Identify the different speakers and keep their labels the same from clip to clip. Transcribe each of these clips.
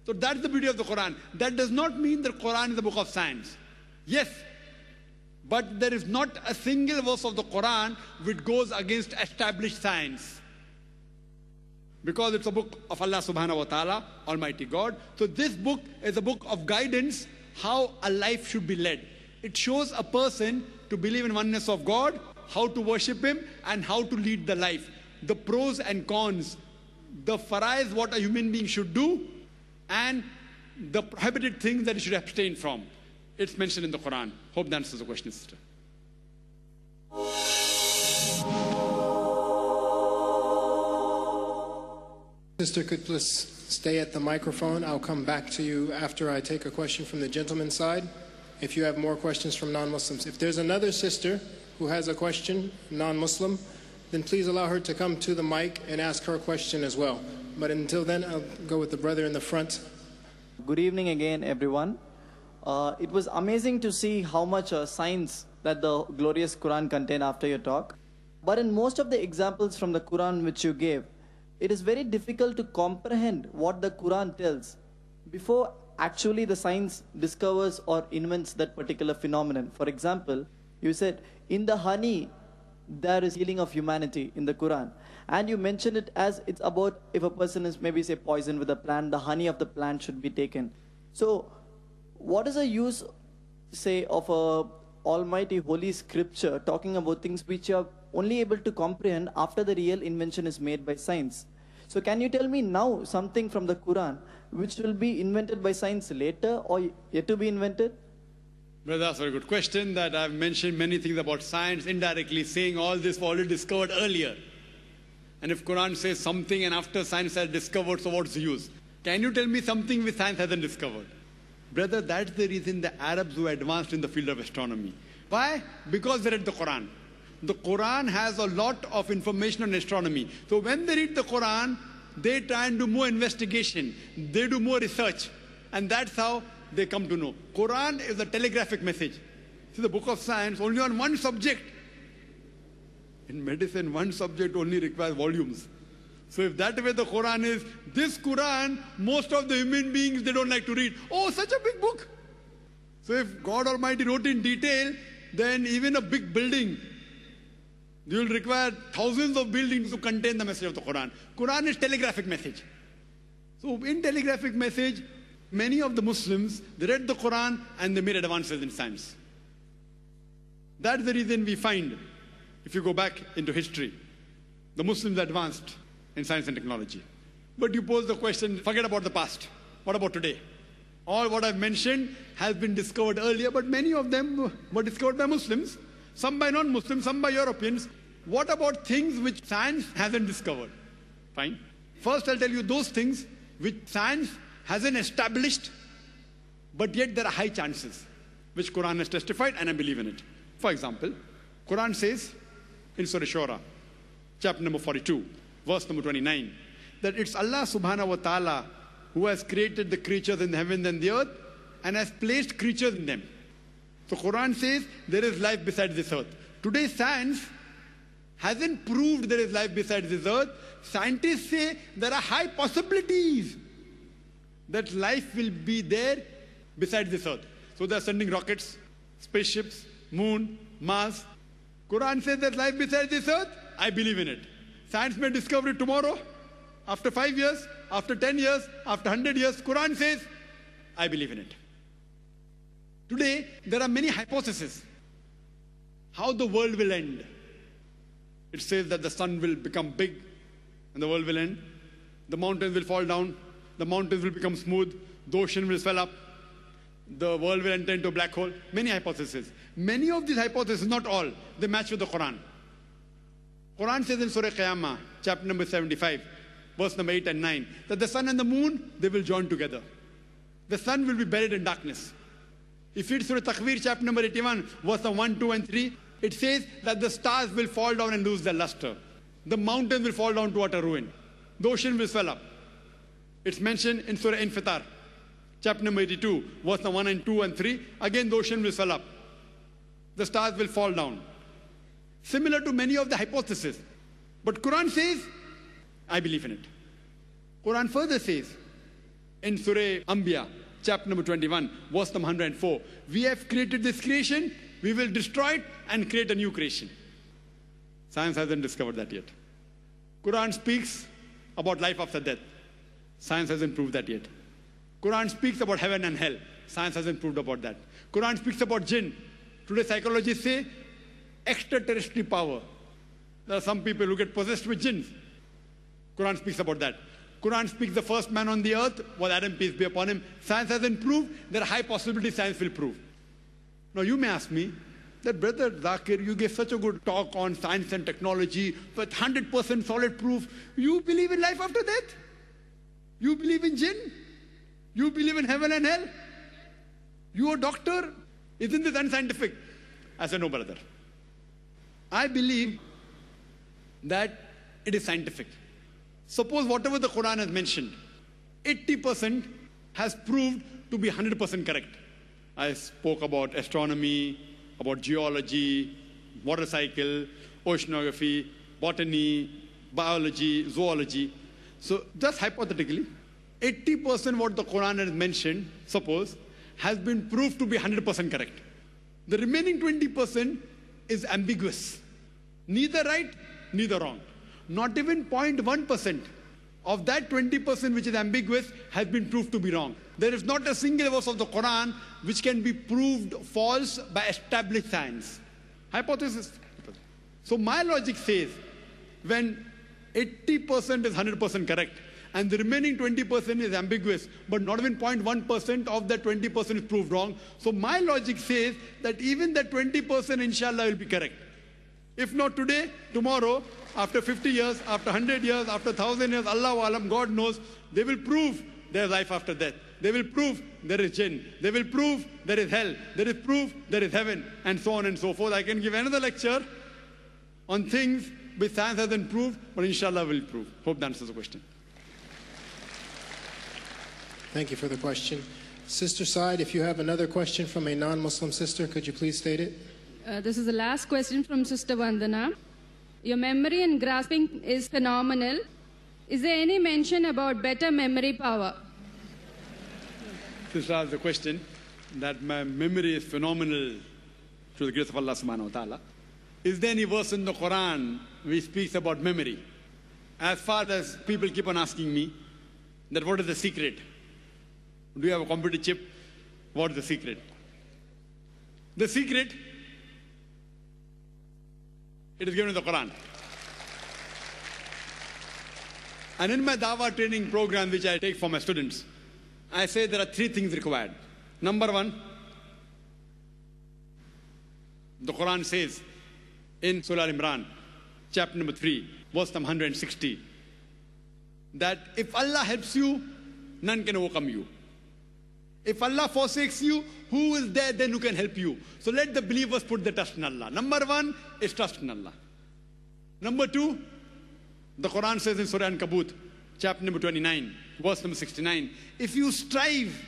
Speaker 1: So that's the beauty of the Quran. That does not mean that Quran is a book of science. Yes, but there is not a single verse of the Quran which goes against established science. Because it's a book of Allah subhanahu wa ta'ala, Almighty God. So this book is a book of guidance, how a life should be led. It shows a person to believe in oneness of God, how to worship Him, and how to lead the life. The pros and cons, the farais, what a human being should do, and the prohibited things that he should abstain from. It's mentioned in the Quran. Hope that answers the question, sister.
Speaker 2: Sister, could please stay at the microphone. I'll come back to you after I take a question from the gentleman's side. If you have more questions from non-Muslims. If there's another sister who has a question, non-Muslim, then please allow her to come to the mic and ask her question as well. But until then, I'll go with the brother in the front.
Speaker 3: Good evening again, everyone. It was amazing to see how much science that the glorious Quran contained after your talk. But in most of the examples from the Quran which you gave, it is very difficult to comprehend what the Quran tells before actually the science discovers or invents that particular phenomenon. For example, you said, in the honey, there is healing of humanity in the Quran. And you mentioned it as it's about if a person is maybe say poisoned with a plant, the honey of the plant should be taken. So what is the use, say, of a almighty holy scripture talking about things which you are only able to comprehend after the real invention is made by science? So can you tell me now something from the Quran which will be invented by science later or yet to be invented?
Speaker 1: Brother, that's a very good question. That I've mentioned many things about science, indirectly saying all this was already discovered earlier. And if Quran says something and after science has discovered, so what's the use? Can you tell me something which science hasn't discovered? Brother, that's the reason the Arabs were advanced in the field of astronomy. Why? Because they read the Quran. The Quran has a lot of information on astronomy. So when they read the Quran, they try and do more investigation. They do more research. And that's how they come to know. Quran is a telegraphic message. See, the book of science only on one subject. In medicine, one subject only requires volumes. So if that way the Quran is, this Quran, most of the human beings, they don't like to read. Oh, such a big book. So if God Almighty wrote in detail, then even a big building, you will require thousands of buildings to contain the message of the Quran. Quran is telegraphic message. So in telegraphic message, many of the Muslims, they read the Quran and they made advances in science. That's the reason we find, if you go back into history, the Muslims advanced in science and technology. But you pose the question, forget about the past. What about today? All what I've mentioned has been discovered earlier, but many of them were discovered by Muslims, some by non-Muslims, some by Europeans. What about things which science hasn't discovered? Fine. First, I'll tell you those things which science hasn't established, but yet there are high chances, which Quran has testified, and I believe in it. For example, Quran says in Surah Shura, chapter number 42, verse number 29, that it's Allah subhanahu wa ta'ala who has created the creatures in the heavens and the earth and has placed creatures in them. So Quran says there is life besides this earth. Today science hasn't proved there is life besides this earth. Scientists say there are high possibilities that life will be there besides this earth. So they are sending rockets, spaceships, moon, Mars. Quran says there's life besides this earth. I believe in it. Science may discover it tomorrow, after 5 years, after 10 years, after 100 years. Quran says, I believe in it. Today, there are many hypotheses how the world will end. It says that the sun will become big and the world will end. The mountains will fall down. The mountains will become smooth. The ocean will swell up. The world will enter into a black hole. Many hypotheses. Many of these hypotheses, not all, they match with the Quran. Quran says in Surah Qiyamah, chapter number 75, verse number 8 and 9, that the sun and the moon, they will join together. The sun will be buried in darkness. If you read Surah Takwir, chapter number 81, verse 1, 2 and 3, it says that the stars will fall down and lose their luster. The mountains will fall down to utter ruin. The ocean will swell up. It's mentioned in Surah Infitar, chapter number 82, verse 1 and 2 and 3. Again, the ocean will swell up. The stars will fall down. Similar to many of the hypotheses. But Quran says, I believe in it. Quran further says, in Surah Anbiya, chapter number 21, verse number 104. We have created this creation, we will destroy it and create a new creation. Science hasn't discovered that yet. Quran speaks about life after death. Science hasn't proved that yet. Quran speaks about heaven and hell. Science hasn't proved about that. Quran speaks about jinn. Today psychologists say extraterrestrial power. There are some people who get possessed with jinns. Quran speaks about that. Quran speaks the first man on the earth was Adam, peace be upon him. Science hasn't proved. There are high possibilities science will prove. Now you may ask me, that brother Zakir, you gave such a good talk on science and technology with 100% solid proof. You believe in life after death? You believe in jinn? You believe in heaven and hell? You a doctor? Isn't this unscientific? I said, no, brother. I believe that it is scientific. Suppose whatever the Quran has mentioned, 80% has proved to be 100% correct. I spoke about astronomy, about geology, water cycle, oceanography, botany, biology, zoology. So just hypothetically, 80% what the Quran has mentioned, suppose, has been proved to be 100% correct. The remaining 20% is ambiguous. Neither right, neither wrong. Not even 0.1% of that 20% which is ambiguous has been proved to be wrong. There is not a single verse of the Quran which can be proved false by established science. Hypothesis. So my logic says when 80% is 100% correct and the remaining 20% is ambiguous, but not even 0.1% of that 20% is proved wrong. So my logic says that even that 20% inshallah will be correct. If not today, tomorrow, after 50 years, after 100 years, after 1,000 years, Allahu Alam, God knows, they will prove there is life after death. They will prove there is jinn. They will prove there is hell. They will prove there is heaven, and so on and so forth. I can give another lecture on things which science hasn't proved, but inshallah will prove. Hope that answers the question.
Speaker 2: Thank you for the question. Sister Said, if you have another question from a non-Muslim sister, could you please state it?
Speaker 4: This is the last question from Sister Vandana. Your memory and grasping is phenomenal. Is there any mention about better memory power?
Speaker 1: Sister asked the question that my memory is phenomenal through the grace of Allah subhanahu wa ta'ala. Is there any verse in the Quran which speaks about memory? As far as people keep on asking me that what is the secret? Do you have a computer chip? What is the secret? The secret, it is given in the Quran. And in my Dawah training program, which I take for my students, I say there are 3 things required. Number 1, the Quran says in Surah Al-Imran, chapter number 3, verse number 160, that if Allah helps you, none can overcome you. If Allah forsakes you, who is there then who can help you? So let the believers put the trust in Allah. Number 1 is trust in Allah. Number 2, the Quran says in Surah An-Kabut, chapter number 29, verse number 69, if you strive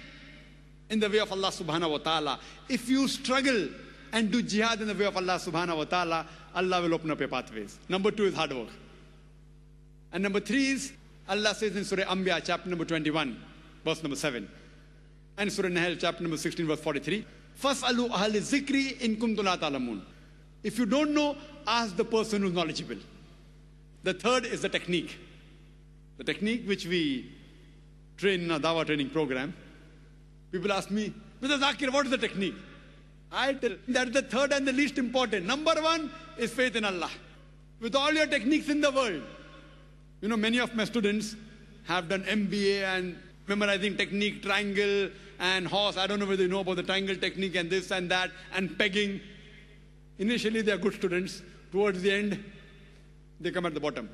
Speaker 1: in the way of Allah subhanahu wa ta'ala, if you struggle and do jihad in the way of Allah subhanahu wa ta'ala, Allah will open up your pathways. Number 2 is hard work. And number 3 is, Allah says in Surah Anbiya, chapter number 21, verse number 7, and Surah Nahl, chapter number 16, verse 43, فَاسْأَلُوا أَهْلِ الذِّكْرِ إِن كُنتُمْ لَا تَعْلَمُونَ. If you don't know, ask the person who's knowledgeable. The third is the technique. The technique which we train in our Dawah training program. People ask me, Mr. Zakir, what is the technique? I tell that is the third and the least important. Number 1 is faith in Allah. With all your techniques in the world. You know, many of my students have done MBA and memorizing technique, triangle and horse. I don't know whether you know about the triangle technique and this and that and pegging. Initially they are good students. Towards the end, they come at the bottom.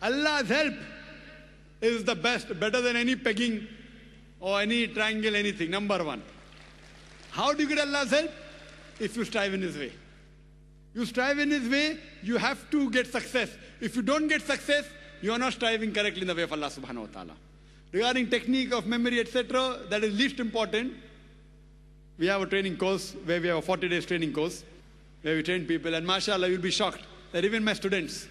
Speaker 1: Allah's help is the best, better than any pegging or any triangle, anything. Number 1. How do you get Allah's help? If you strive in His way. You strive in His way, you have to get success. If you don't get success, you are not striving correctly in the way of Allah subhanahu wa ta'ala. Regarding technique of memory, etc., that is least important. We have a training course where we have a 40 days training course where we train people, and mashallah, you'll be shocked that even my students,